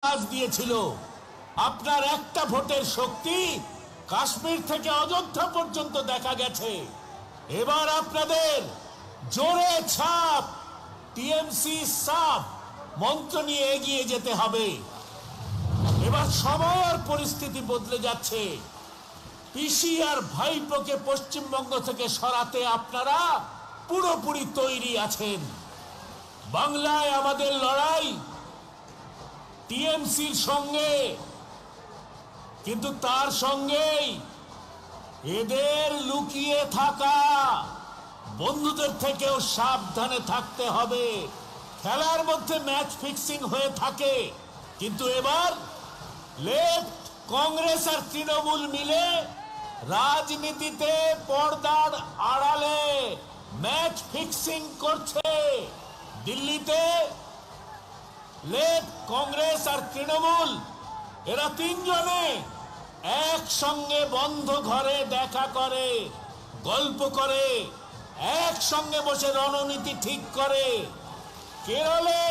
কাজ দিয়েছিল। আপনার একটা ভোটের শক্তি কাশ্মীর থেকে অযোধ্যা পর্যন্ত দেখা গেছে। এবার আপনাদের জোরে ছাপ টিএমসি সাপ মন্ত্র নিয়ে এগিয়ে যেতে হবে। এবার সময়ের পরিস্থিতি বদলে যাচ্ছে। পিসি আর ভাইপোকে পশ্চিমবঙ্গ থেকে সরাতে আপনারা পুরোপুরি তৈরি আছেন। বাংলায় আমাদের লড়াই টিএমসির সঙ্গে, কিন্তু তার সঙ্গেই এদের লুকিয়ে থাকা বন্ধুদের থেকেও সাবধানে থাকতে হবে। খেলার মধ্যে ম্যাচ ফিক্সিং হয়ে থাকে, কিন্তু এবার লেফট কংগ্রেস আর তৃণমূল মিলে রাজনীতিতে পর্দার আড়ালে ম্যাচ ফিক্সিং করছে। দিল্লিতে লেফট কংগ্রেস আর তৃণমূল এরা তিনজনে একসঙ্গে বন্ধ ঘরে দেখা করে, গল্প করে, একসঙ্গে বসে রণনীতি ঠিক করে। কেরলে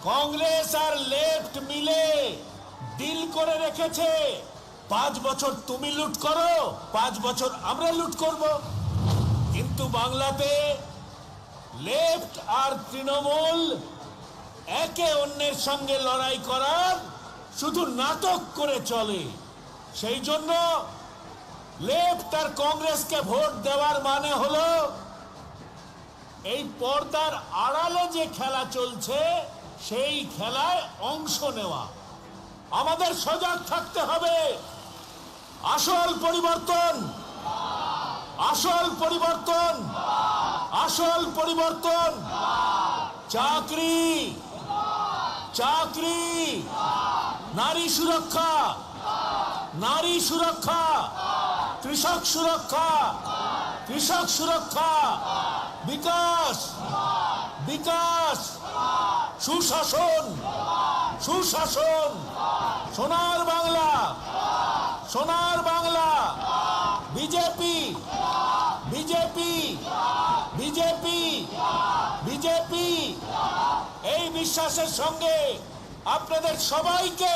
কংগ্রেস আর লেফট মিলে ডিল করে রেখেছে 5 বছর তুমি লুট করো, 5 বছর আমরা লুট করব। কিন্তু বাংলাতে লেফট আর তৃণমূল একে অন্যের সঙ্গে লড়াই করার শুধু নাটক করে চলে। সেই জন্য লেফট আর কংগ্রেসকে ভোট দেওয়ার মানে হলো এই পর্দার আড়ালে যে খেলা চলছে সেই খেলায় অংশ নেওয়া। আমাদের সজাগ থাকতে হবে। আসল পরিবর্তন, আসল পরিবর্তন, আসল পরিবর্তন চাকরি, চাকরি, নারী সুরক্ষা, নারী সুরক্ষা, কৃষক সুরক্ষা, কৃষক সুরক্ষা, বিকাশ, বিকাশ, সুশাসন, সুশাসন, সোনার বাংলা, সোনার Bangla, BJP, BJP, BJP, BJP. এই বিশ্বাসের সঙ্গে আপনাদের সবাইকে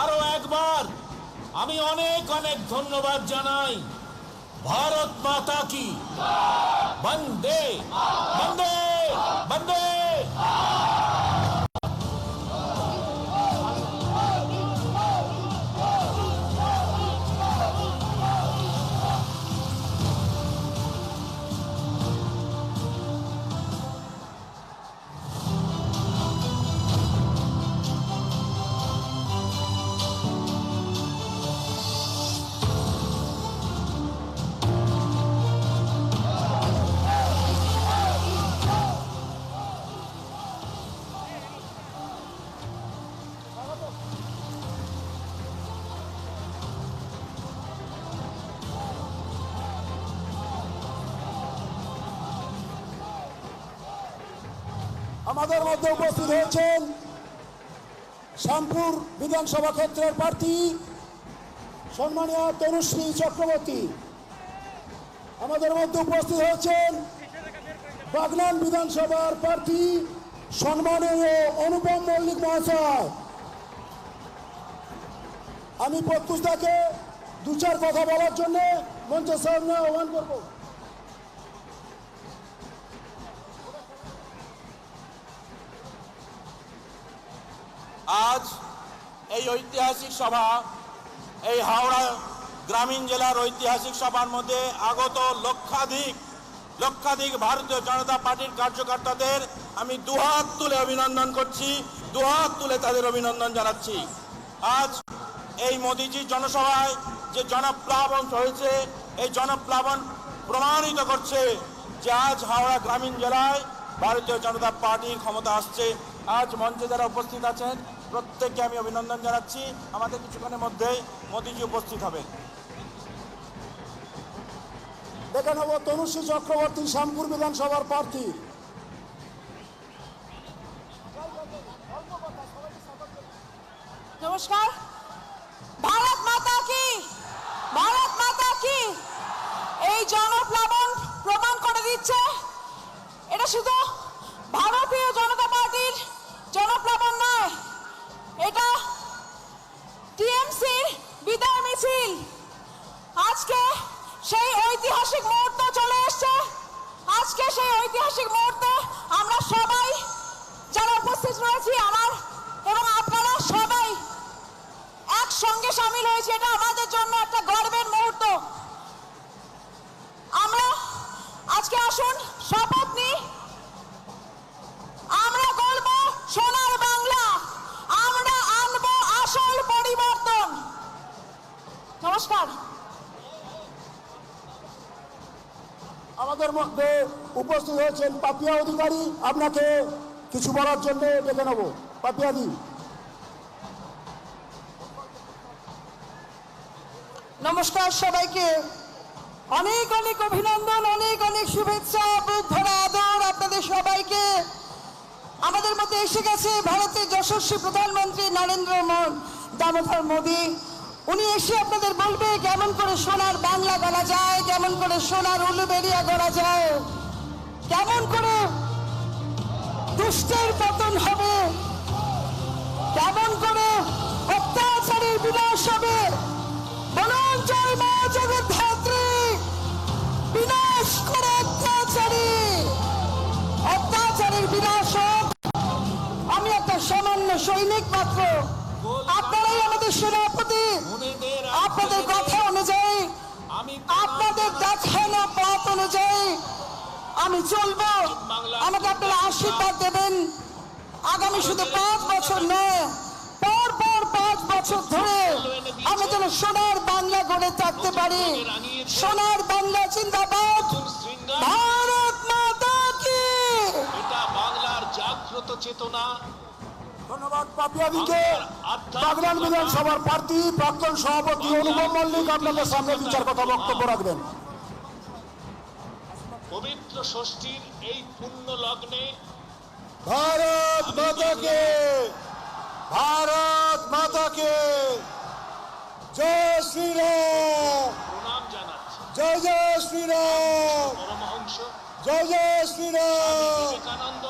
আরো একবার আমি অনেক অনেক ধন্যবাদ জানাই। ভারত মাতা কি, বন্দে বন্দে বন্দে। আমাদের মধ্যে উপস্থিত হয়েছেন শ্যামপুর বিধানসভা ক্ষেত্রের প্রার্থী সম্মানীয় তনুশ্রী চক্রবর্তী। আমাদের মধ্যে উপস্থিত হয়েছেন বাগনান বিধানসভার প্রার্থী সম্মানীয় অনুপম মল্লিক মহাশয়। আমি প্রত্যুষদাকে 2-4 কথা বলার জন্য মঞ্চের সামনে আহ্বান করব। আজ এই ঐতিহাসিক সভা, এই হাওড়া গ্রামীণ জেলার ঐতিহাসিক সভার মধ্যে আগত লক্ষাধিক ভারতীয় জনতা পার্টির কার্যকর্তাদের আমি দুহাত তুলে অভিনন্দন করছি, দুহাত তুলে তাদের অভিনন্দন জানাচ্ছি। আজ এই মোদিজির জনসভায় যে জনপ্লাবন হয়েছে, এই জনপ্লাবন প্রমাণিত করছে যে আজ হাওড়া গ্রামীণ জেলায় ভারতীয় জনতা পার্টির ক্ষমতা আসছে। আজ মঞ্চে যারা উপস্থিত আছেন প্রত্যেককে আমি অভিনন্দন জানাচ্ছি। আমাদের কিছুক্ষণের মধ্যেই মোদিজি উপস্থিত হবেন। দেখে নেব তনুশ্রী চক্রবর্তী শ্যামপুর বিধানসভার প্রার্থী। নমস্কার। ভারত মাতা কি, ভারত মাতা কি। এই জনপ্লাবন প্রমাণ করে দিচ্ছে এটা শুধু ভারতীয় জনতা পার্টির জনপ্লাবন নয়, এটা মিছিল, আজকে সেই ঐতিহাসিক মুহূর্ত চলে এসেছে। আজকে সেই ঐতিহাসিক মুহূর্তে আমরা সবাই যারা উপস্থিত রয়েছি আমার এবং আপনারা সবাই একসঙ্গে সামিল হয়েছি। এটা আমাদের জন্য একটা গর্বের মুহূর্ত। আমরা আজকে আসুন শপথ নিই, আমরা গড়ব সোনার বাংলা, আমরা আনবো আসল পরিবর্তন। নমস্কার। আমাদের মধ্যে উপস্থিত হয়েছেন পাপিয়া অধিকারী, আপনাকে কিছু বলার জন্য ডেকে নেব। পাপিয়াদি। নমস্কার সবাইকে, অনেক অনেক অভিনন্দন, অনেক অনেক শুভেচ্ছা, বুক ভরা আদর আপনাদের সবাইকে। আমাদের মধ্যে এসে গেছে ভারতের যশস্বী প্রধানমন্ত্রী নরেন্দ্র দামোদর মোদী। উনি এসে আপনাদের বলবে কেমন করে সোনার বাংলা গড়া যায়, কেমন করে সোনার উলুবেড়িয়া গড়া যায়, কেমন করে দুষ্টের পতন হবে, কেমন করে অত্যাচারের বিনাশ হবে। বলুন জয় মা জগদ্ধাত্রী, বিনাশ করে অত্যাচারী, অত্যাচারের বিনাশ হোক। আমি একটা সামান্য সৈনিক মাত্র, আপনারাই আমাদের সেনাপতি। আপনাদের কথা অনুযায়ী, আপনাদের দেখানো পথ অনুযায়ী আমি চলবো। আমাকে আপনারা আশীর্বাদ দেবেন। আগামী শুধু 5 বছর নয়, পর পর 5 বছর ধরে আমি যেন সোনার বাংলা গড়ে থাকতে পারি। সোনার বাংলা জিন্দাবাদ, ভারত মাতা কি। এটা বাংলার জাগ্রত চেতনা। ধন্যবাদ পাপিয়াদিকে। বাগনান বিধানসভার প্রার্থী প্রাক্তন সভাপতি অনুপম মল্লিক আপনাদের সামনে 2-4 কথা বক্তব্য রাখবেন। পবিত্র ষষ্ঠীর এই পুণ্য লগ্নে ভারত মাতাকে, ভারত মাতাকে জয় শ্রীরাম, প্রণাম জানাচ্ছি। জয় জয় শ্রীরাম, পরমহংস জয় জয় শ্রীরাম। বিবেকানন্দ,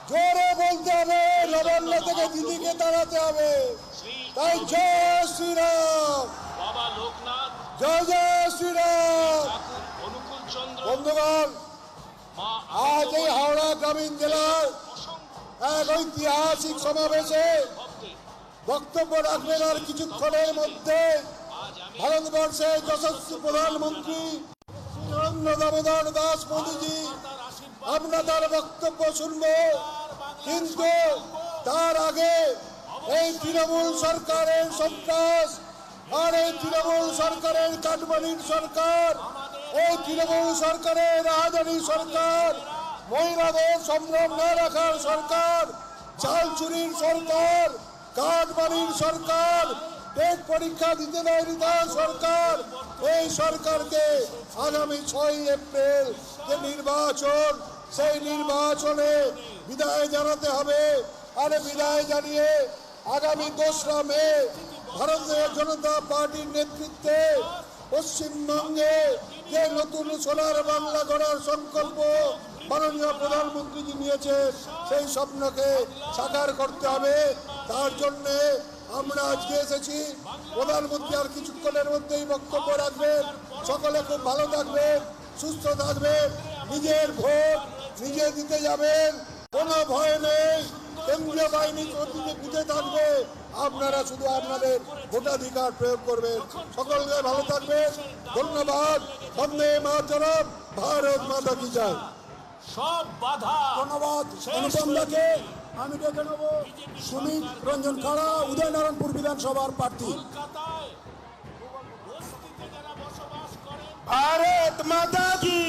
জোরে বলতে হবে, নবান্ন থেকে দিদিকে তাড়াতে হবে। শ্রী তাই জয় শ্রীরাম, বাবা লোকনাথ, জয় জয় শ্রীরাম। ঠাকুর অনুকূল চন্দ্র, বন্ধুগণ, মা আজ এই হাওড়া গ্রামীণ জেলার অসংখ্য এক ঐতিহাসিক সমাবেশে ভক্তে বক্তব্য রাখবেন আর কিছুক্ষণের মধ্যে আজ আমি ভারতবর্ষের যশস্বী প্রধানমন্ত্রী শ্রী নরেন্দ্র দামোদর দাস মোদীজি। তার আশীর্বাদ আমরা তার বক্তব্য শুনব, কিন্তু তার আগে এই তৃণমূল সরকারের সন্ত্রাস আর এই তৃণমূল সরকারের কাটমানির সরকার, এই তৃণমূল সরকারের রাহাজানি সরকার, মহিলাদের সম্ভ্রম না রাখার সরকার, চাল চুরির সরকার, কাটমানির সরকার, টেট পরীক্ষা দিতে দেয়নি তার সরকার, এই সরকারকে আগামী 6 এপ্রিল যে নির্বাচন, সেই নির্বাচনে বিদায় জানাতে হবে। আর বিদায় জানিয়ে আগামী 2রা মে ভারতীয় জনতা পার্টির নেতৃত্বে পশ্চিমবঙ্গে যে নতুন সোনার বাংলা গড়ার সংকল্প মাননীয় প্রধানমন্ত্রীজি নিয়েছেন, সেই স্বপ্নকে সাকার করতে হবে। তার জন্যে আমরা আজকে এসেছি। প্রধানমন্ত্রী আর কিছুক্ষণের মধ্যেই বক্তব্য রাখবেন। সকলে খুব ভালো থাকবেন, সুস্থ থাকবেন, নিজের ভোট নিজে দিতে যাবেন, কোনো ভয় নেই। কেন্দ্রীয় বাহিনী চতুর্দিকে পিঠে থাকবে, আপনারা শুধু আপনাদের ভোটাধিকার প্রয়োগ করবেন। সকলকে ভালো থাকবেন, ধন্যবাদ। বন্দে মাতরম, ভারত মাতা কি জয়। সব বাধা ধন্যবাদ অনুপম দাকে। আমি ডেকে নেব সুমিত রঞ্জন খাড়া, উদয়নারায়ণপুর বিধানসভার প্রার্থী। কলকাতায় বস্তিতে যারা বসবাস করেন, भारत माता की,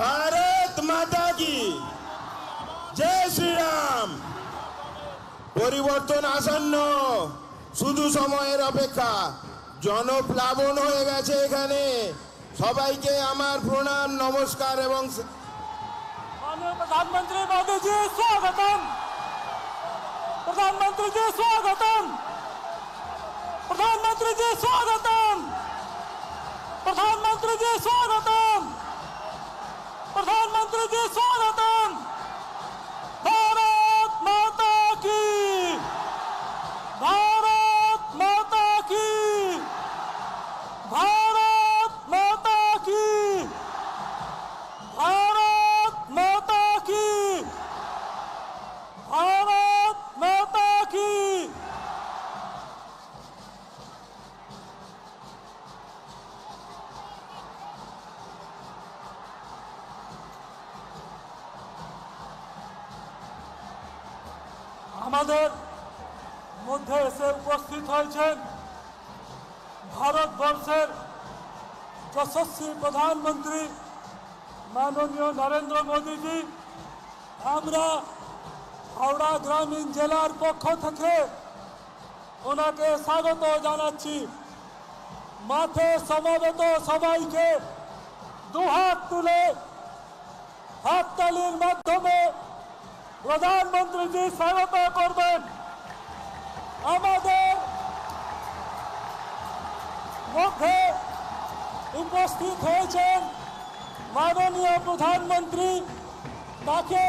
भारत माता की जय श्री राम। পরিবর্তন আসন্ন, শুধু সময়ের অপেক্ষা। জনপ্লাবন হয়ে গেছে এখানে। সবাইকে আমার প্রণাম, নমস্কার এবং माननीय प्रधानमंत्री मोदी जी स्वागतम, प्रधानमंत्री जी स्वागतम, प्रधानमंत्री जी स्वागतम, प्रधानमंत्री जी स्वागतम, प्रधानमंत्री जी स्वागतम। भारत माता की, भारत माता की। আমাদের মধ্যে এসে উপস্থিত হয়েছেন ভারতবর্ষের যশস্বী প্রধানমন্ত্রী মাননীয় নরেন্দ্র মোদীজি। আমরা হাওড়া গ্রামীণ জেলার পক্ষ থেকে ওনাকে স্বাগত জানাচ্ছি। মাঠে সমবেত সবাইকে দুহাত তুলে হাততালির মাধ্যমে প্রধানমন্ত্রীজি স্বাগত করবেন। আমাদের মধ্যে উপস্থিত হয়েছেন মাননীয় প্রধানমন্ত্রী, তাকে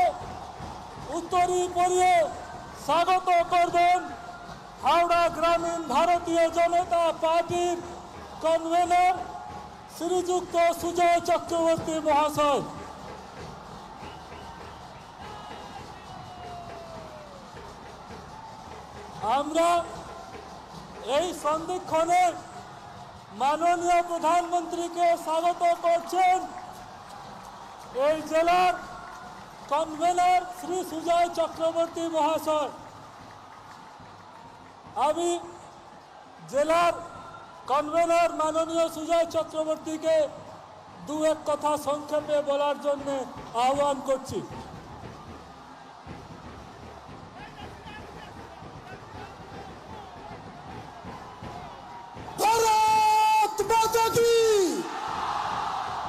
উত্তরী পরিয়ে স্বাগত করবেন হাওড়া গ্রামীণ ভারতীয় জনতা পার্টির কনভেনর শ্রীযুক্ত সুজয় চক্রবর্তী মহাশয়। আমরা এই সন্ধিক্ষণে মাননীয় প্রধানমন্ত্রীকে স্বাগত করছেন এই জেলার কনভেনর শ্রী সুজয় চক্রবর্তী মহাশয়। আমি জেলার কনভেনর মাননীয় সুজয় চক্রবর্তীকে দু এক কথা সংক্ষেপে বলার জন্য আহ্বান করছি। भारत माता की,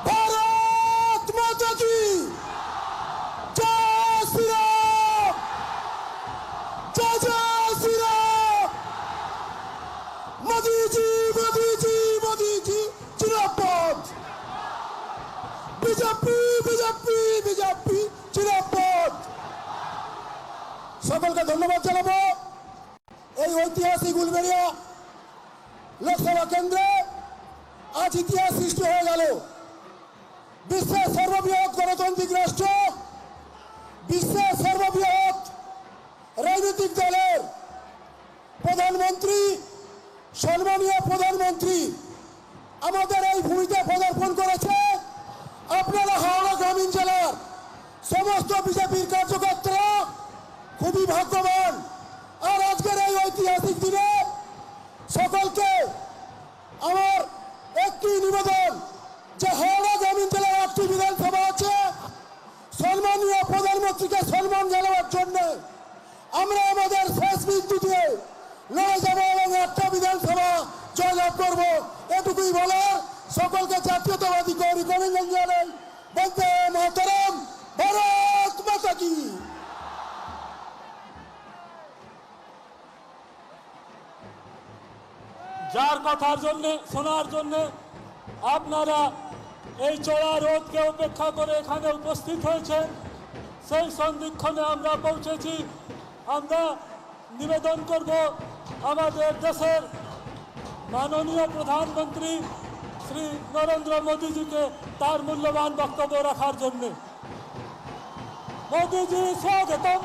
भारत माता की जय श्री राम, जय जय श्री राम। मोदी जी मोदी जी मोदी जी जिंदाबाद। बीजेपी बीजेपी बीजेपी जिंदाबाद। সকলকে ধন্যবাদ জানাবো। এই ঐতিহাসিক উলবেড়িয়া লোকসভা কেন্দ্রে আজ ইতিহাস সৃষ্টি হয়ে গেল। বিশ্বের সর্ববৃহৎ গণতান্ত্রিক রাষ্ট্র, বিশ্বের সর্ববৃহৎ রাজনৈতিক দলের প্রধানমন্ত্রী, সম্মানীয় প্রধানমন্ত্রী আমাদের এই ভূমিতে পদার্পণ করেছে। আপনারা হাওড়া গ্রামীণ জেলার সমস্ত বিজেপির কার্যকর্তারা খুবই ভাগ্যবান। আর আজকের এই ঐতিহাসিক দিনে সকলকে আমার একটি নিবেদন যে হাওড়া গ্রামীণ জেলার 8টি বিধানসভা আছে। সম্মানীয় প্রধানমন্ত্রীকে সম্মান জানাবার জন্য আমরা আমাদের শেষ বিন্দু দিয়ে লড়ে যাবো এবং 8টা বিধানসভা জয়লাভ করবো। এটুকুই বলার। সকলকে জাতীয়তাবাদী গৌরী অভিনন্দন জানাই। বন্দে মাতরম, ভারত মাতা কি। যার কথার জন্য শোনার জন্য আপনারা এই চড়া রোদকে উপেক্ষা করে এখানে উপস্থিত হয়েছেন, সেই সন্ধিক্ষণে আমরা পৌঁছেছি। আমরা নিবেদন করব আমাদের দেশের মাননীয় প্রধানমন্ত্রী শ্রী নরেন্দ্র মোদীজিকে তার মূল্যবান বক্তব্য রাখার জন্য। মোদীজি স্বাগতম।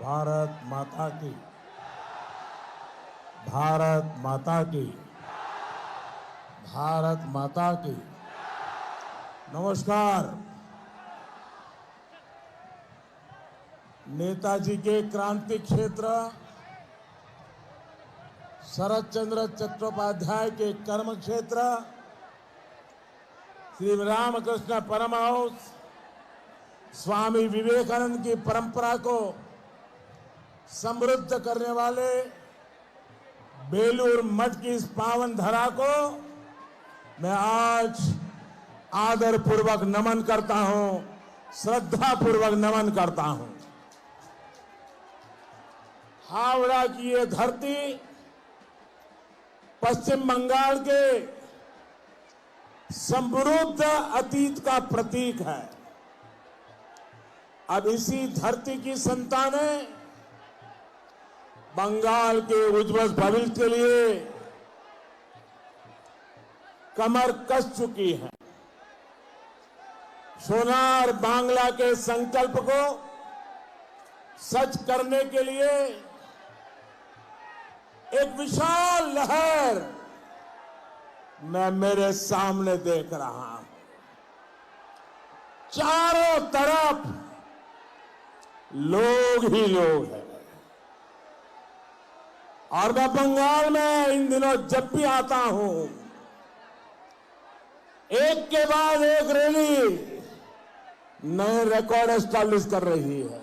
भारत माता की, भारत माता की, भारत माता की। नमस्कार। नेताजी के क्रांति क्षेत्र शरद चंद्र चट्टोपाध्याय के कर्म क्षेत्र श्री रामकृष्ण परमहंस स्वामी विवेकानंद की परंपरा को समृद्ध करने वाले बेलूर मठ की इस पावन धरा को मैं आज आदर पूर्वक नमन करता हूं, श्रद्धा पूर्वक नमन करता हूं। हावड़ा की ये धरती पश्चिम बंगाल के समृद्ध अतीत का प्रतीक है। अब इसी धरती की संतानें बंगाल के उज्जवल भविष्य के लिए कमर कस चुकी है। सोनार बांग्ला के संकल्प को सच करने के लिए एक विशाल लहर मैं मेरे सामने देख रहा हूं। चारों तरफ लोग ही लोग हैं। और मैं बंगाल में इन दिनों जब भी आता हूं, एक के बाद एक रैली नए रिकॉर्ड एस्टैब्लिश कर रही है।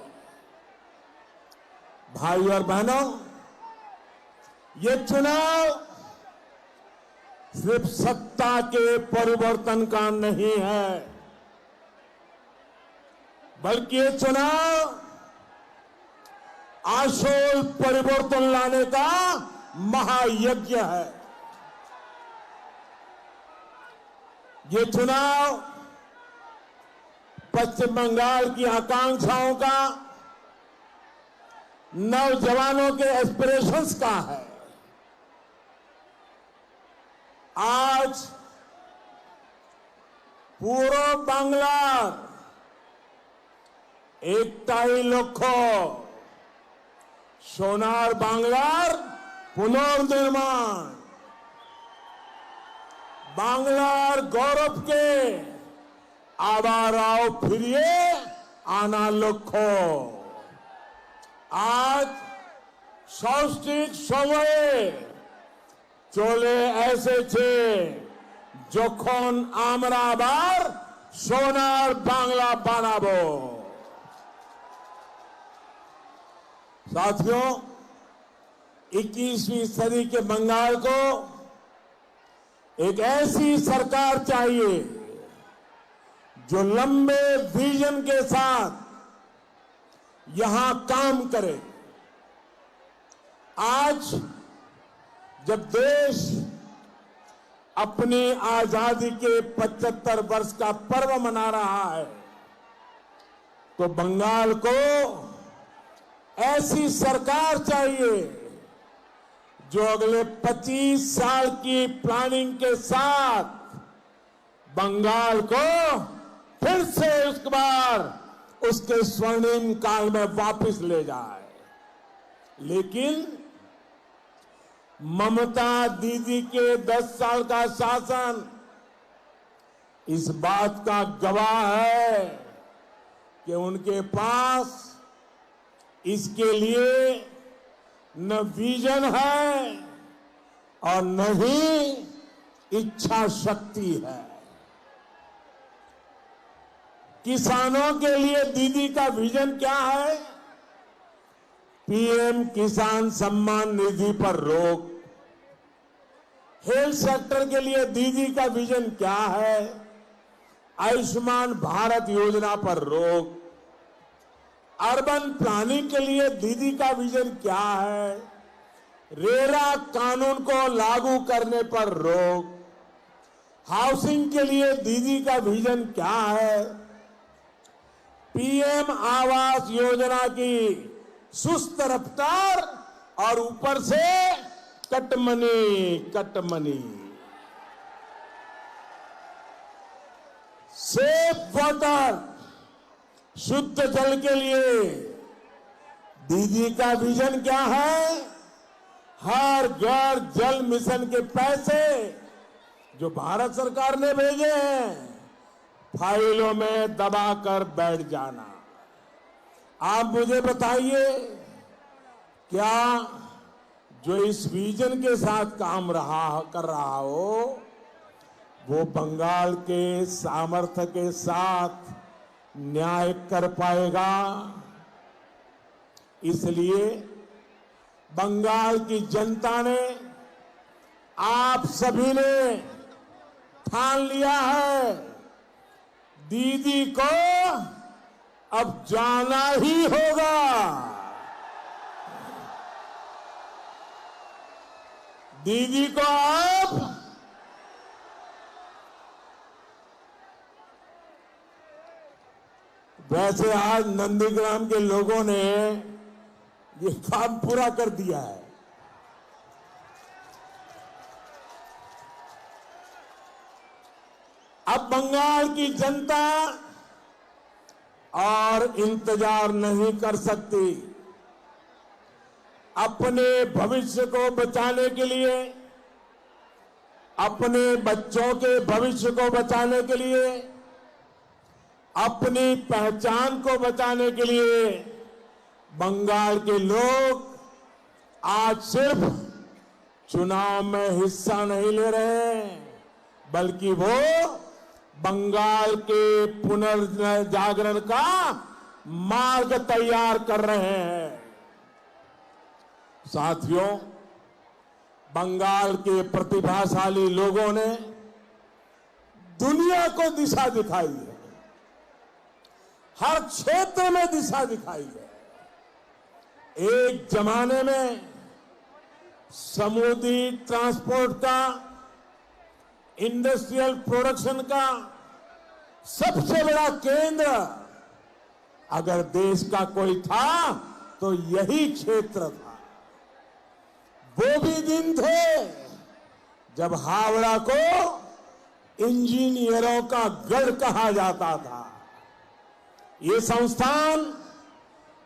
भाई और बहनों, ये चुनाव सिर्फ सत्ता के परिवर्तन का नहीं है, बल्कि ये चुनाव आशोल परिवर्तन लाने का महायज्ञ है। ये चुनाव पश्चिम बंगाल की आकांक्षाओं का, नौजवानों के एस्पिरेशंस का है। आज पूरा बांग्ला एकताई लक्ष्य सोनार बांग्लार पुनर्निर्माण, बांग्लार गौरव के आबाराव फिरिए आना लक्ष्य। आज सौष्टिक समय चले ऐसे छे যখন আমরা আবার সোনার বাংলা বানাবো। साथियों, 21वीं सदी के बंगाल को एक ऐसी सरकार चाहिए जो लंबे विजन के साथ यहां काम करे। आज जब देश अपनी आजादी के 75 वर्ष का पर्व मना रहा है, तो बंगाल को ऐसी सरकार चाहिए जो अगले 25 साल की प्लानिंग के साथ बंगाल को फिर से एक बार उसके स्वर्णिम काल में वापस ले जाए। लेकिन ममता दीदी के 10 साल का शासन इस बात का गवाह है कि उनके पास इसके लिए न विजन है और न ही इच्छा शक्ति है। किसानों के लिए दीदी का विजन क्या है? पीएम किसान सम्मान निधि पर रोक। हेल्थ सेक्टर के लिए दीदी का विजन क्या है? आयुष्मान भारत योजना पर रोक। अर्बन प्लानिंग के लिए दीदी का विजन क्या है? रेरा कानून को लागू करने पर रोक। हाउसिंग के लिए दीदी का विजन क्या है? पीएम आवास योजना की सुस्त रफ्तार और ऊपर से कटमनी। सेफ वाटर, शुद्ध जल के लिए दीदी का विजन क्या है? हर घर जल मिशन के पैसे जो भारत सरकार ने भेजे हैं, फाइलों में दबाकर बैठ जाना। आप मुझे बताइए, क्या जो इस विजन के साथ काम कर रहा हो वो बंगाल के सामर्थ्य के साथ न्याय कर पाएगा? इसलिए बंगाल की जनता ने, आप सभी ने ठान लिया है, दीदी को अब जाना ही होगा। दीदी को अब वैसे आज नंदीग्राम के लोगों ने ये काम पूरा कर दिया है। अब बंगाल की जनता और इंतजार नहीं कर सकती। अपने भविष्य को बचाने के लिए, अपने बच्चों के भविष्य को बचाने के लिए, अपनी पहचान को बचाने के लिए बंगाल के लोग आज सिर्फ चुनाव में हिस्सा नहीं ले रहे हैं, बल्कि वो बंगाल के पुनर्जागरण का मार्ग तैयार कर रहे हैं। साथियों, बंगाल के प्रतिभाशाली लोगों ने दुनिया को दिशा दिखाई है, हर क्षेत्र में दिशा दिखाई है। एक जमाने में समुद्री ट्रांसपोर्ट का, इंडस्ट्रियल प्रोडक्शन का सबसे बड़ा केंद्र अगर देश का कोई था तो यही क्षेत्र था। वो भी दिन थे जब हावड़ा को इंजीनियरों का गढ़ कहा जाता था। ये संस्थान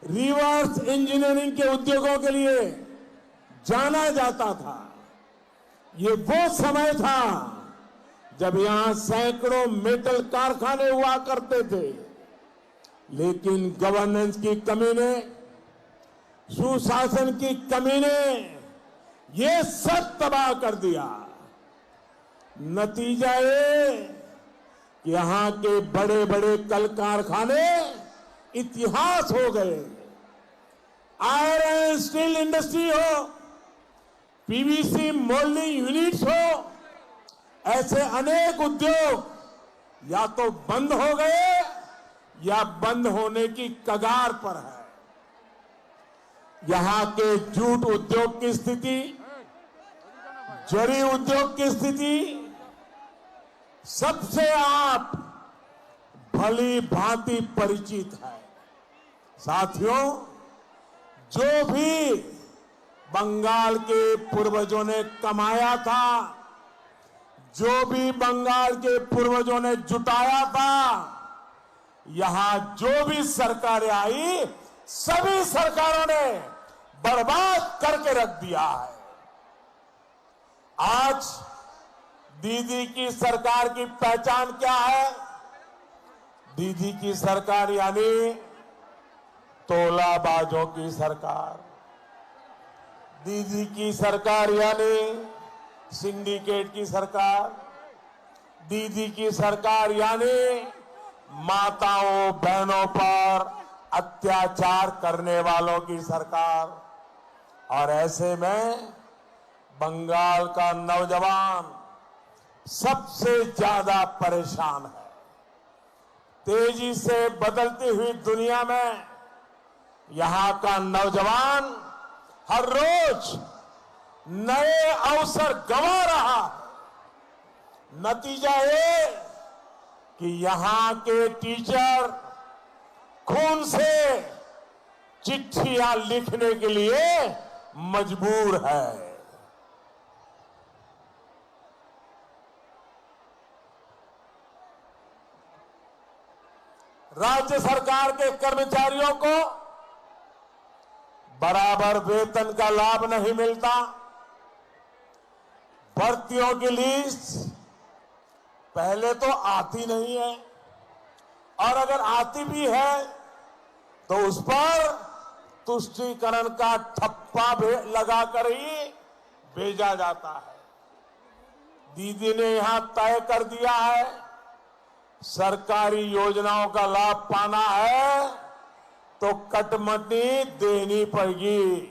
रिवर्स इंजीनियरिंग के उद्योगों के लिए जाना जाता था। ये वो समय था जब यहां सैकड़ों मेटल कारखाने हुआ करते थे, लेकिन गवर्नेंस की कमी ने, सुशासन की कमी ने ये सब तबाह कर दिया। नतीजा ये कि यहां के बड़े बड़े कल कारखाने इतिहास हो गए। आयरन एंड स्टील इंडस्ट्री हो, पीवीसी मोल्डिंग यूनिट्स हो, ऐसे अनेक उद्योग या तो बंद हो गए या बंद होने की कगार पर है। यहां के जूट उद्योग की स्थिति, जरी उद्योग की स्थिति सबसे आप भली भांति परिचित है। साथियों, जो भी बंगाल के पूर्वजों ने कमाया था, जो भी बंगाल के पूर्वजों ने जुटाया था, यहां जो भी सरकारें आई, सभी सरकारों ने बर्बाद करके रख दिया है। आज दीदी की सरकार की पहचान क्या है? दीदी की सरकार यानी तोलाबाजों की सरकार। दीदी की सरकार यानी सिंडिकेट की सरकार। दीदी की सरकार यानी माताओं बहनों पर अत्याचार करने वालों की सरकार। और ऐसे में बंगाल का नौजवान सबसे ज्यादा परेशान है। तेजी से बदलती हुई दुनिया में यहां का नौजवान हर रोज नए अवसर गंवा रहा है। नतीजा ये कि यहां के टीचर खून से चिट्ठियां लिखने के लिए मजबूर है। राज्य सरकार के कर्मचारियों को बराबर वेतन का लाभ नहीं मिलता। भर्तियों की लिस्ट पहले तो आती नहीं है, और अगर आती भी है तो उस पर तुष्टीकरण का ठप्पा लगाकर ही भेजा जाता है। दीदी ने यहां तय कर दिया है, सरकारी योजनाओं का लाभ पाना है तो कटमनी देनी पड़ेगी।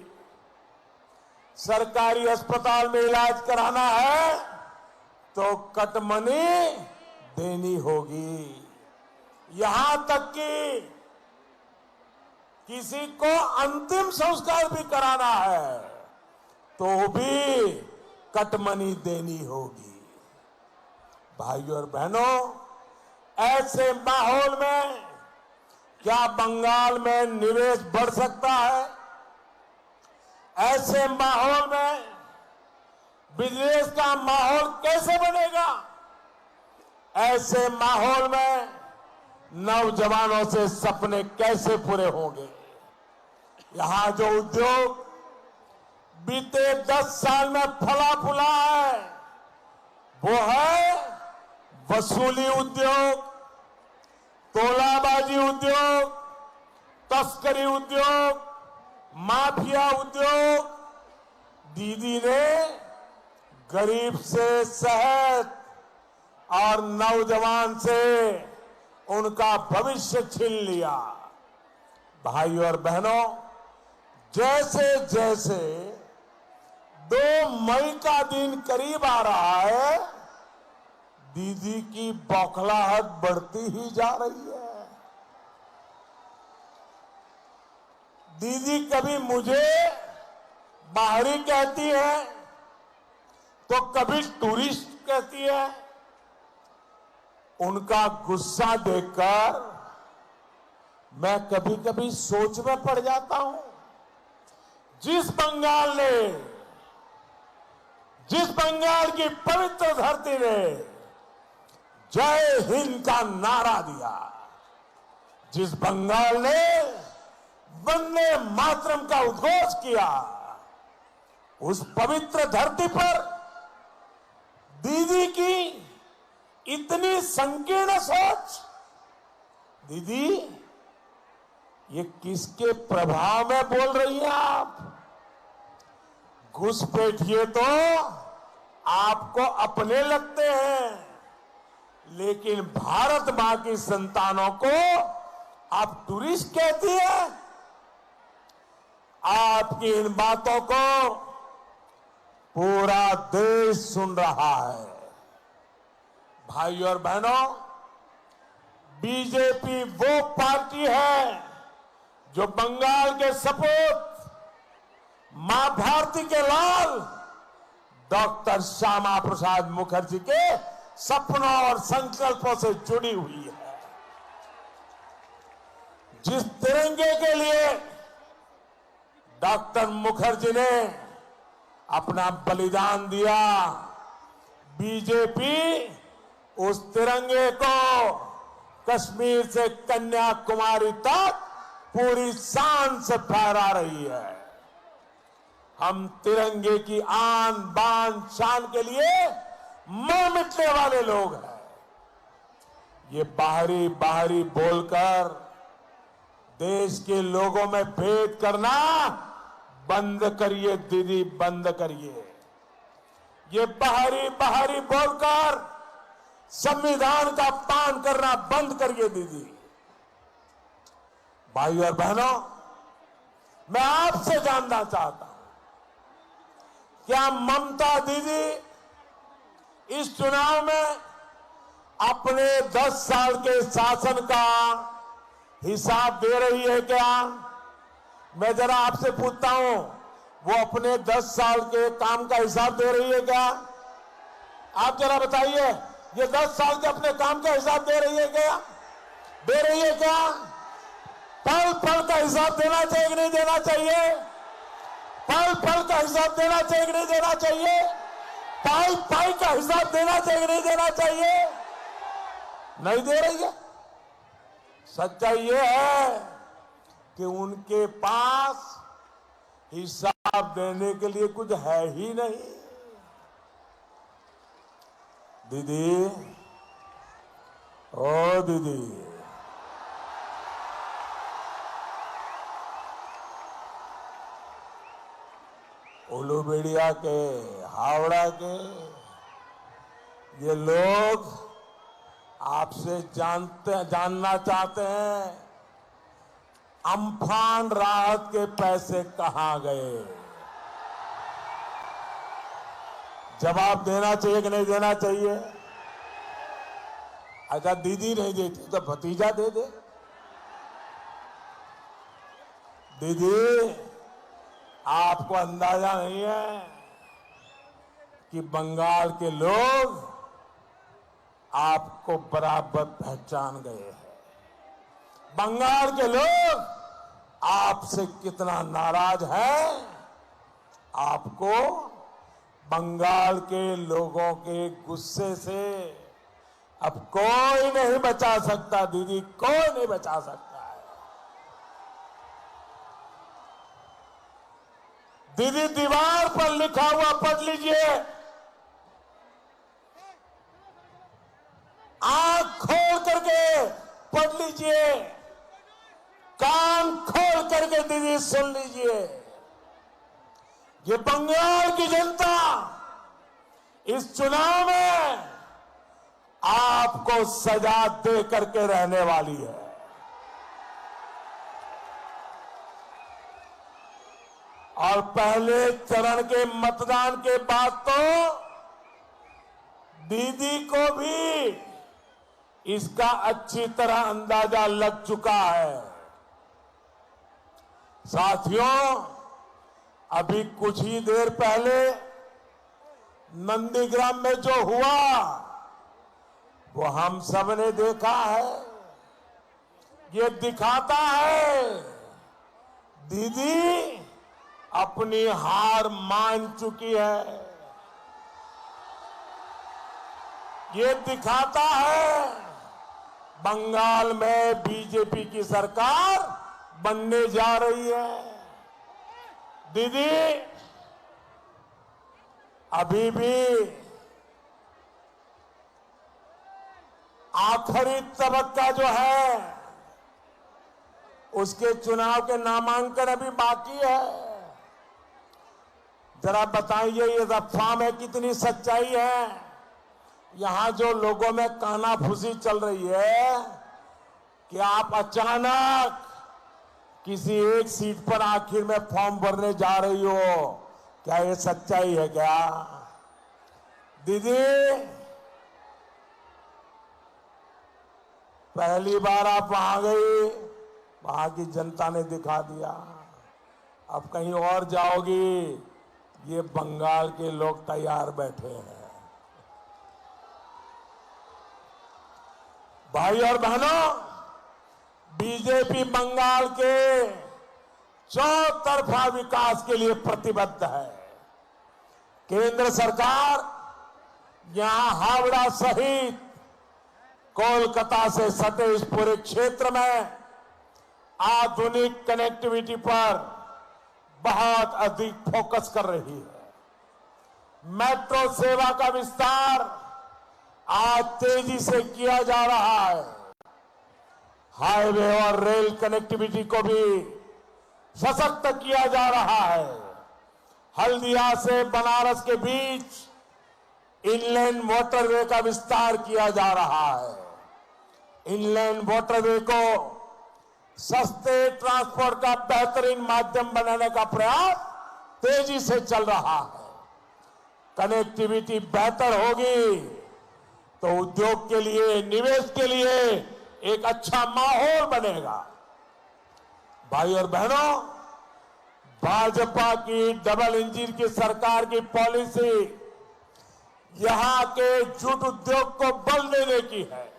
सरकारी अस्पताल में इलाज कराना है तो कटमनी देनी होगी। यहां तक कि किसी को अंतिम संस्कार भी कराना है तो भी कटमनी देनी होगी। भाइयों और बहनों, ऐसे माहौल में क्या बंगाल में निवेश बढ़ सकता है? ऐसे माहौल में बिजनेस का माहौल कैसे बनेगा? ऐसे माहौल में नौजवानों से सपने कैसे पूरे होंगे। यहां जो उद्योग बीते 10 साल में फला फूला है वो है वसूली उद्योग, तोलाबाजी उद्योग, तस्करी उद्योग, माफिया उद्योग। दीदी ने गरीब से सेहत और नौजवान से उनका भविष्य छीन लिया। भाई और बहनों, जैसे जैसे 2 मई का दिन करीब आ रहा है, दीदी की बौखलाहट बढ़ती ही जा रही है। दीदी कभी मुझे बाहरी कहती है तो कभी टूरिस्ट कहती है। उनका गुस्सा देखकर मैं कभी कभी सोच में पड़ जाता हूं। जिस बंगाल की पवित्र धरती ने जय हिंद का नारा दिया, जिस बंगाल ने वंदे मातरम का उद्घोष किया, उस पवित्र धरती पर दीदी की इतनी संकीर्ण सोच। दीदी, ये किसके प्रभाव में बोल रही हैं आप? घुसपैठिए तो आपको अपने लगते हैं, लेकिन भारत मां की संतानों को आप टूरिस्ट कहती है। आपकी इन बातों को पूरा देश सुन रहा है। भाई और बहनों, बीजेपी वो पार्टी है जो बंगाल के सपूत मां भारती के लाल डॉक्टर श्यामा प्रसाद मुखर्जी के सपनों और संकल्पों से जुड़ी हुई है। जिस तिरंगे के लिए डॉक्टर मुखर्जी ने अपना बलिदान दिया, बीजेपी उस तिरंगे को कश्मीर से कन्याकुमारी तक पूरी शान से फहरा रही है। हम तिरंगे की आन बान शान के लिए मर मिटने वाले लोग हैं। ये बाहरी बोलकर देश के लोगों में भेद करना बंद करिए दीदी, बंद करिए। ये बाहरी बोलकर संविधान का पान करना बंद करिए दीदी। भाई और बहनों, मैं आपसे जानना चाहता हूं, क्या ममता दीदी इस चुनाव में अपने 10 साल के शासन का हिसाब दे रही है क्या? मैं जरा आपसे पूछता हूं, वो अपने 10 साल के काम का हिसाब दे रही है क्या? आप जरा बताइए, ये 10 साल के अपने काम का हिसाब दे रही है क्या? दे रही है क्या? पल पल का हिसाब देना चाहिए कि नहीं देना चाहिए? पल पल का हिसाब देना चाहिए कि नहीं देना चाहिए? पाई का हिसाब देना चाहिए कि नहीं देना चाहिए? नहीं दे रही है। सच्चाई ये है कि उनके पास हिसाब देने के लिए कुछ है ही नहीं। दीदी, ओ दीदी, उलूबेड़िया के, हावड़ा के ये लोग आपसे जानना चाहते हैं, अम्फान राहत के पैसे कहां गए? जवाब देना चाहिए कि नहीं देना चाहिए? अगर दीदी नहीं देती तो भतीजा दे दे। दीदी, आपको अंदाजा नहीं है कि बंगाल के लोग आपको बराबर पहचान गए हैं। बंगाल के लोग आपसे कितना नाराज हैं, आपको बंगाल के लोगों के गुस्से से अब कोई नहीं बचा सकता दीदी, कोई नहीं बचा सकता है। दीदी दीवार पर लिखा हुआ पढ़ लीजिए, आंख खोल करके पढ़ लीजिए, कान खोल करके दीदी सुन लीजिए। ये बंगाल की जनता इस चुनाव में आपको सजा दे करके रहने वाली है। और पहले चरण के मतदान के बाद तो दीदी को भी इसका अच्छी तरह अंदाजा लग चुका है। साथियों, अभी कुछ ही देर पहले नंदीग्राम में जो हुआ वो हम सब ने देखा है। ये दिखाता है दीदी अपनी हार मान चुकी है। ये दिखाता है बंगाल में बीजेपी की सरकार बनने जा रही है। दीदी अभी भी आखिरी तबक्का जो है उसके चुनाव के नामांकन अभी बाकी है। जरा बताइए ये अफवाह में कितनी सच्चाई है। यहां जो लोगों में कानाफूसी चल रही है कि आप अचानक किसी एक सीट पर आखिर में फॉर्म भरने जा रही हो, क्या ये सच्चाई है क्या? दीदी पहली बार आप वहां गई, वहां की जनता ने दिखा दिया। अब कहीं और जाओगी, ये बंगाल के लोग तैयार बैठे हैं। भाई और बहनों, बीजेपी बंगाल के चौतरफा विकास के लिए प्रतिबद्ध है। केंद्र सरकार यहां हावड़ा सहित कोलकाता से सटे इस पूरे क्षेत्र में आधुनिक कनेक्टिविटी पर बहुत अधिक फोकस कर रही है। मेट्रो सेवा का विस्तार आज तेजी से किया जा रहा है। हाईवे और रेल कनेक्टिविटी को भी सशक्त किया जा रहा है। हल्दिया से बनारस के बीच इनलैंड मोटरवे का विस्तार किया जा रहा है। इनलैंड मोटरवे को सस्ते ट्रांसपोर्ट का बेहतरीन माध्यम बनाने का प्रयास तेजी से चल रहा है। कनेक्टिविटी बेहतर होगी तो उद्योग के लिए, निवेश के लिए एक अच्छा माहौल बनेगा। भाई और बहनों, भाजपा की डबल इंजन की सरकार की पॉलिसी यहां के जूट उद्योग को बल देने की है।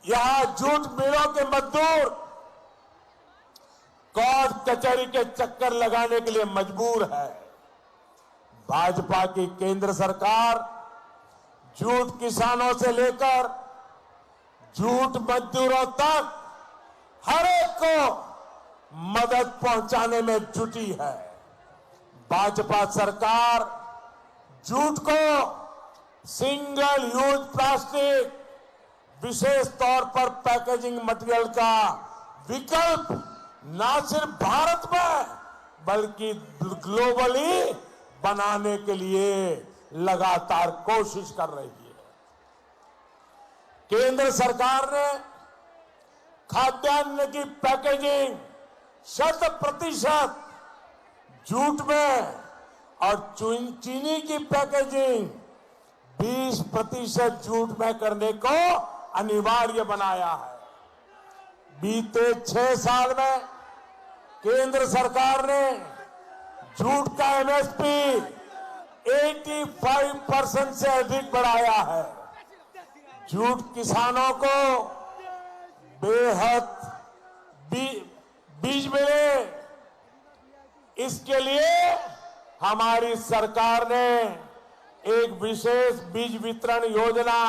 यहां जूट मिलों के मजदूर कोर्ट कचहरी के चक्कर लगाने के लिए मजबूर है। भाजपा की केंद्र सरकार जूट किसानों से लेकर जूट मजदूरों तक हर एक को मदद पहुंचाने में जुटी है। भाजपा सरकार जूट को सिंगल यूज प्लास्टिक, विशेष तौर पर पैकेजिंग मटेरियल का विकल्प न सिर्फ भारत में बल्कि ग्लोबली बनाने के लिए लगातार कोशिश कर रही है। केंद्र सरकार ने खाद्यान्न की पैकेजिंग 100% जूट में और चीनी की पैकेजिंग 20% जूट में करने को अनिवार्य बनाया है। बीते 6 साल में केंद्र सरकार ने जूट का एमएसपी 85% से अधिक बढ़ाया है। जूट किसानों को बेहद बीज मिले, इसके लिए हमारी सरकार ने एक विशेष बीज वितरण योजना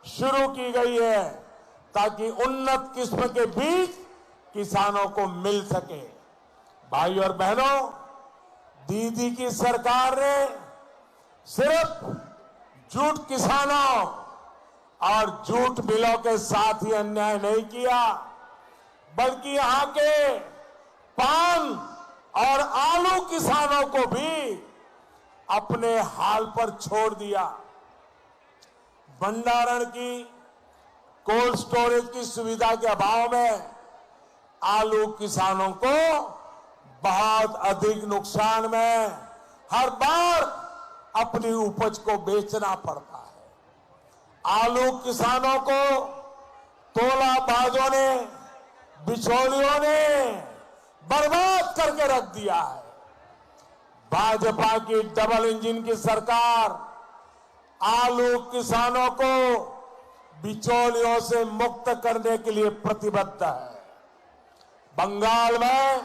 शुरू की गई है ताकि उन्नत किस्म के बीज किसानों को मिल सके। भाई और बहनों, दीदी की सरकार ने सिर्फ जूट किसानों और जूट मिलों के साथ ही अन्याय नहीं किया, बल्कि यहां के पान और आलू किसानों को भी अपने हाल पर छोड़ दिया। भंडारण की, कोल्ड स्टोरेज की सुविधा के अभाव में आलू किसानों को बहुत अधिक नुकसान में हर बार अपनी उपज को बेचना पड़ता है। आलू किसानों को तोलाबाजों ने, बिचौलियों ने बर्बाद करके रख दिया है। भाजपा की डबल इंजन की सरकार आलू किसानों को बिचौलियों से मुक्त करने के लिए प्रतिबद्ध है। बंगाल में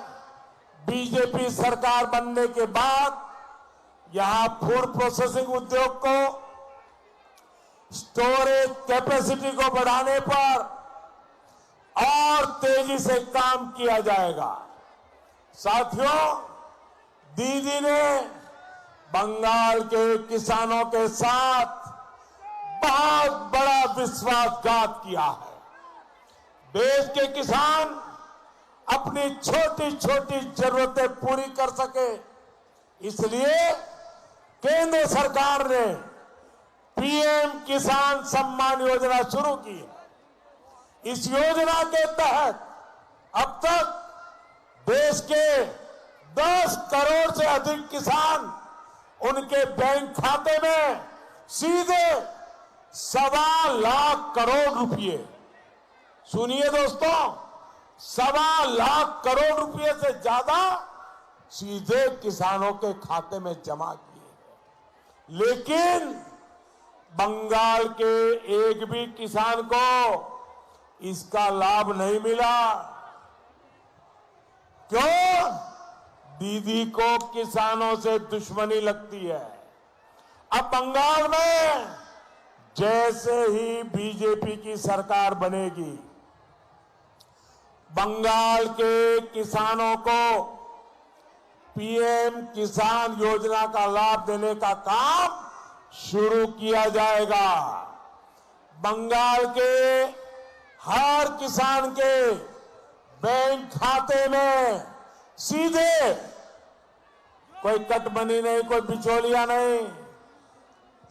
बीजेपी सरकार बनने के बाद यहां फूड प्रोसेसिंग उद्योग को, स्टोरेज कैपेसिटी को बढ़ाने पर और तेजी से काम किया जाएगा। साथियों, दीदी ने बंगाल के किसानों के साथ बहुत बड़ा विश्वासघात किया है। देश के किसान अपनी छोटी छोटी जरूरतें पूरी कर सके, इसलिए केंद्र सरकार ने पीएम किसान सम्मान योजना शुरू की है। इस योजना के तहत अब तक देश के 10 करोड़ से अधिक किसान उनके बैंक खाते में सीधे 1.25 लाख करोड़ रुपए, सुनिए दोस्तों, 1.25 लाख करोड़ रुपए से ज्यादा सीधे किसानों के खाते में जमा किए। लेकिन बंगाल के एक भी किसान को इसका लाभ नहीं मिला। क्यों? दीदी को किसानों से दुश्मनी लगती है। अब बंगाल में जैसे ही बीजेपी की सरकार बनेगी, बंगाल के किसानों को पीएम किसान योजना का लाभ देने का काम शुरू किया जाएगा। बंगाल के हर किसान के बैंक खाते में सीधे, कोई कटमनी नहीं, कोई बिचौलिया नहीं,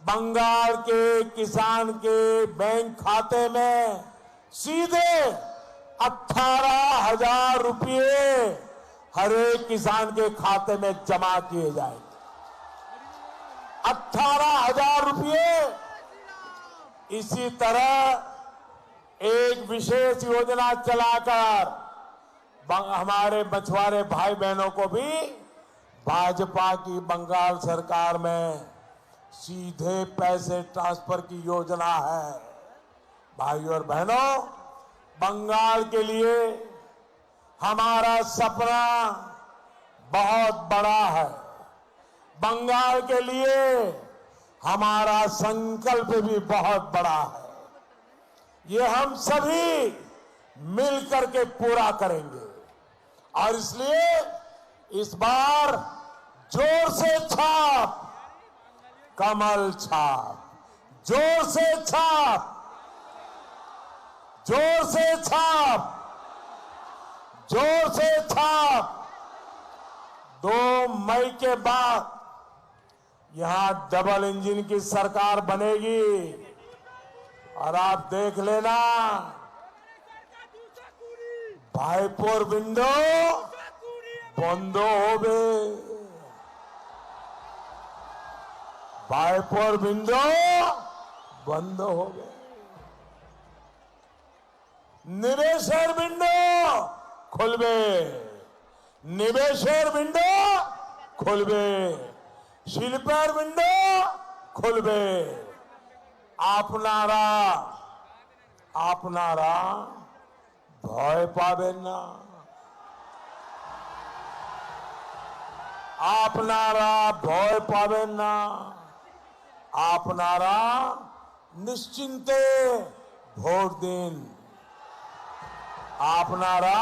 बंगाल के किसान के बैंक खाते में सीधे 18,000 रुपये हर एक किसान के खाते में जमा किए जाएंगे। 18,000 रुपये। इसी तरह एक विशेष योजना चलाकर हमारे मछुआरे भाई बहनों को भी भाजपा की बंगाल सरकार में सीधे पैसे ट्रांसफर की योजना है। भाई और बहनों, बंगाल के लिए हमारा सपना बहुत बड़ा है। बंगाल के लिए हमारा संकल्प भी बहुत बड़ा है। ये हम सभी मिलकर के पूरा करेंगे और इसलिए इस बार जोर से छाप, कमल छाप, जोर से छाप, जोर से छाप, जोर से छाप। 2 मई के बाद यहां डबल इंजन की सरकार बनेगी और आप देख लेना, भाईपुर विंडो बंद होबे, भाईपुर विंडो बंद होबे, निवेशर विंडो खुलबे, निवेशर विंडो खुलबे, शिल्पर विंडो खुलबे। आपनारा आपनारा भय पाबेन ना, आपनारा भय पाबेन ना, आपनारा নিশ্চিন্তে ভোট দিন। আপনারা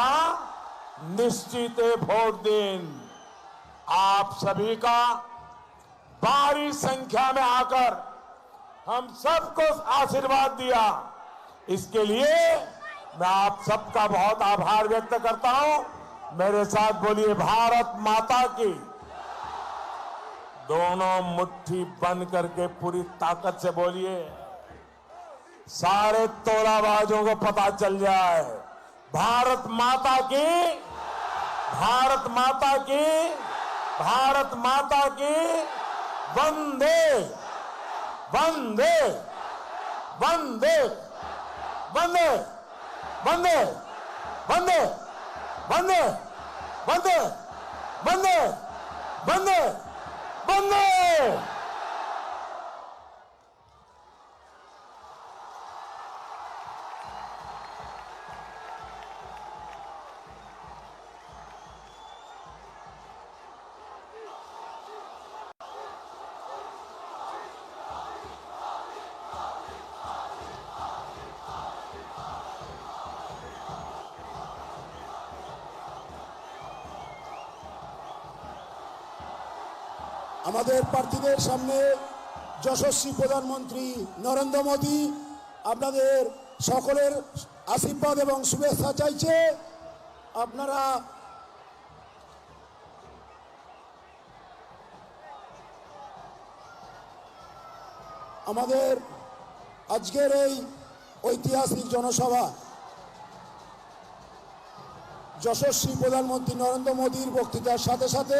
निश्चित वोट दिन। आप सभी का भारी संख्या में आकर हम सबको आशीर्वाद दिया, इसके लिए मैं आप सबका बहुत आभार व्यक्त करता हूं। मेरे साथ बोलिए भारत माता की। दोनों मुट्ठी बंद करके पूरी ताकत से बोलिए, सारे तोलाबाजों को पता चल जाए, भारत माता की, भारत माता की, भारत माता की। वंदे वंदे वंदे वंदे वंदे वंदे वंदे वंदे वंदे वंदे वंदे। আমাদের প্রার্থীদের সামনে যশস্বী প্রধানমন্ত্রী নরেন্দ্র মোদী আপনাদের সকলের আশীর্বাদ এবং শুভেচ্ছা চাইছে। আপনারা আমাদের আজকের এই ঐতিহাসিক জনসভা যশস্বী প্রধানমন্ত্রী নরেন্দ্র মোদীর বক্তৃতার সাথে সাথে